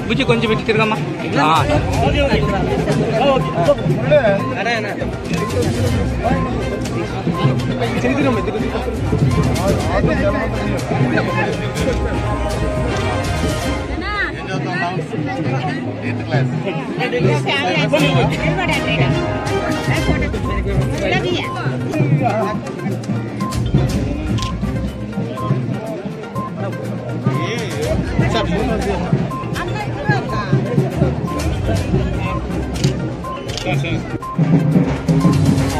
బుజ్జి కొంచెం ఇటు తిరగమ్మా.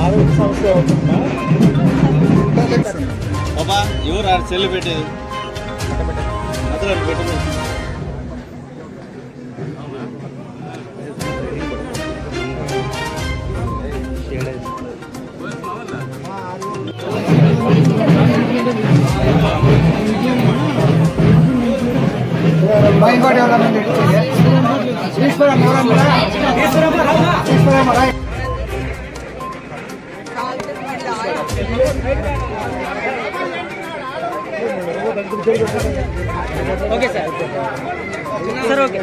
ఆరోగ్య సమస్య అవుతుందా? బాబా ఎవరు ఆడ చెల్లి పెట్టేది అతను పెట్టు. Okay sir. Sir okay.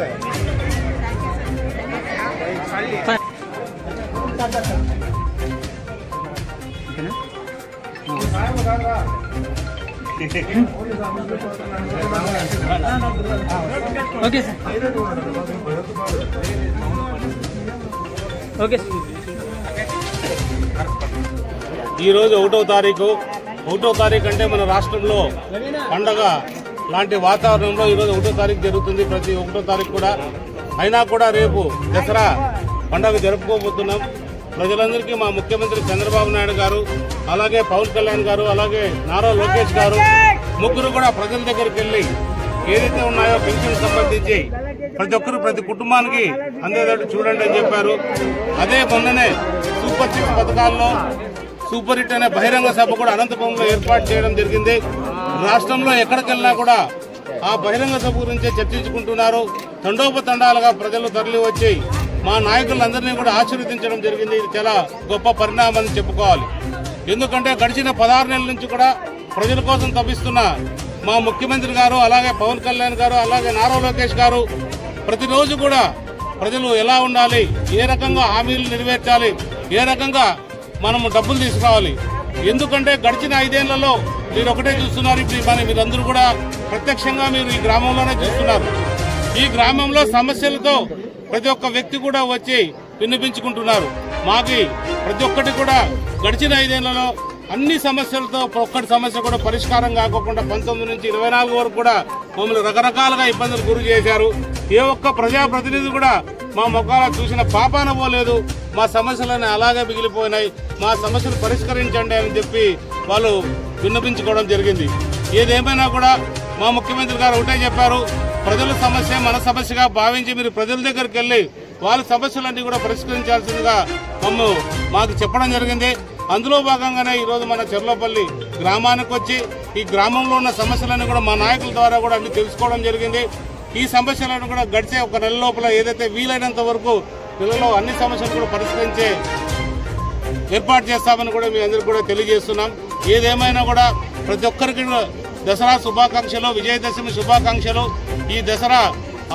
Okay sir. Okay sir. ఈరోజు 1వ తారీఖు అంటే మన రాష్ట్రంలో పండగ లాంటి వాతావరణంలో ఈరోజు 1వ తారీఖు జరుగుతుంది. ప్రతి 1వ తారీఖు కూడా అయినా కూడా రేపు దసరా పండగ జరుపుకోబోతున్నాం. ప్రజలందరికీ మా ముఖ్యమంత్రి చంద్రబాబు నాయుడు గారు, అలాగే పవన్ కళ్యాణ్ గారు, అలాగే నారా లోకేష్ గారు ముగ్గురు కూడా ప్రజల దగ్గరికి వెళ్లి ఏదైతే ఉన్నాయో పెన్షన్ సంబంధించి ప్రతి ఒక్కరు ప్రతి కుటుంబానికి అందేటట్టు చూడండి అని చెప్పారు. అదే మొన్ననే సూపర్ 6 పథకాల్లో సూపర్ హిట్ అనే బహిరంగ సభ కూడా అనంతపురంలో ఏర్పాటు చేయడం జరిగింది. రాష్ట్రంలో ఎక్కడికెళ్ళినా కూడా ఆ బహిరంగ సభ గురించే చర్చించుకుంటున్నారు. తండోపతండాలుగా ప్రజలు తరలి వచ్చి మా నాయకులందరినీ కూడా ఆశీర్వదించడం జరిగింది. ఇది చాలా గొప్ప పరిణామం అని చెప్పుకోవాలి. ఎందుకంటే గడిచిన 16 నెలల నుంచి కూడా ప్రజల కోసం తప్పిస్తున్న మా ముఖ్యమంత్రి గారు, అలాగే పవన్ కళ్యాణ్ గారు, అలాగే నారా లోకేష్ గారు ప్రతిరోజు కూడా ప్రజలు ఎలా ఉండాలి, ఏ రకంగా హామీలు నెరవేర్చాలి, ఏ రకంగా మనము డబ్బులు తీసుకురావాలి. ఎందుకంటే గడిచిన 5 ఏళ్లలో మీరు ఒకటే చూస్తున్నారు. ఇప్పుడు మీరందరూ కూడా ప్రత్యక్షంగా మీరు ఈ గ్రామంలోనే చూస్తున్నారు. ఈ గ్రామంలో సమస్యలతో ప్రతి ఒక్క వ్యక్తి కూడా వచ్చి విన్నపించుకుంటున్నారు. మాకి ప్రతి ఒక్కటి కూడా గడిచిన 5 ఏళ్లలో అన్ని సమస్యలతో ఒక్కటి సమస్య కూడా పరిష్కారం కాకుండా 19 నుంచి 24 వరకు కూడా మమ్మల్ని రకరకాలుగా ఇబ్బందులు గురి చేశారు. ఏ ఒక్క ప్రజాప్రతినిధి కూడా మా ముఖాల చూసిన పాపాన పోలేదు. మా సమస్యలన్నీ అలాగే మిగిలిపోయినాయి, మా సమస్యలు పరిష్కరించండి అని చెప్పి వాళ్ళు విన్నపించుకోవడం జరిగింది. ఏదేమైనా కూడా మా ముఖ్యమంత్రి గారు ఒకటే చెప్పారు, ప్రజల సమస్య మన సమస్యగా భావించి మీరు ప్రజల దగ్గరికి వెళ్లి వాళ్ళ సమస్యలన్నీ కూడా పరిష్కరించాల్సిందిగా మాకు చెప్పడం జరిగింది. అందులో భాగంగానే ఈరోజు మన చెర్లోపల్లి గ్రామానికి వచ్చి ఈ గ్రామంలో ఉన్న సమస్యలన్నీ కూడా మా నాయకుల ద్వారా కూడా అన్ని తెలుసుకోవడం జరిగింది. ఈ సమస్యలను కూడా గడిచే 1 నెల లోపల ఏదైతే వీలైనంత వరకు పిల్లలు అన్ని సమస్యలు కూడా పరిష్కరించే ఏర్పాటు చేస్తామని కూడా మీ అందరికీ కూడా తెలియజేస్తున్నాం. ఏదేమైనా కూడా ప్రతి ఒక్కరికి దసరా శుభాకాంక్షలు, విజయదశమి శుభాకాంక్షలు. ఈ దసరా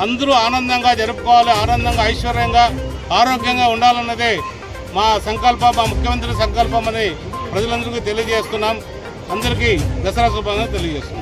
అందరూ ఆనందంగా జరుపుకోవాలి, ఆనందంగా ఐశ్వర్యంగా ఆరోగ్యంగా ఉండాలన్నదే మా సంకల్పం, మా ముఖ్యమంత్రి సంకల్పం అని ప్రజలందరికీ తెలియజేస్తున్నాం. అందరికీ దసరా శుభాకాంక్షలు తెలియజేస్తున్నాం.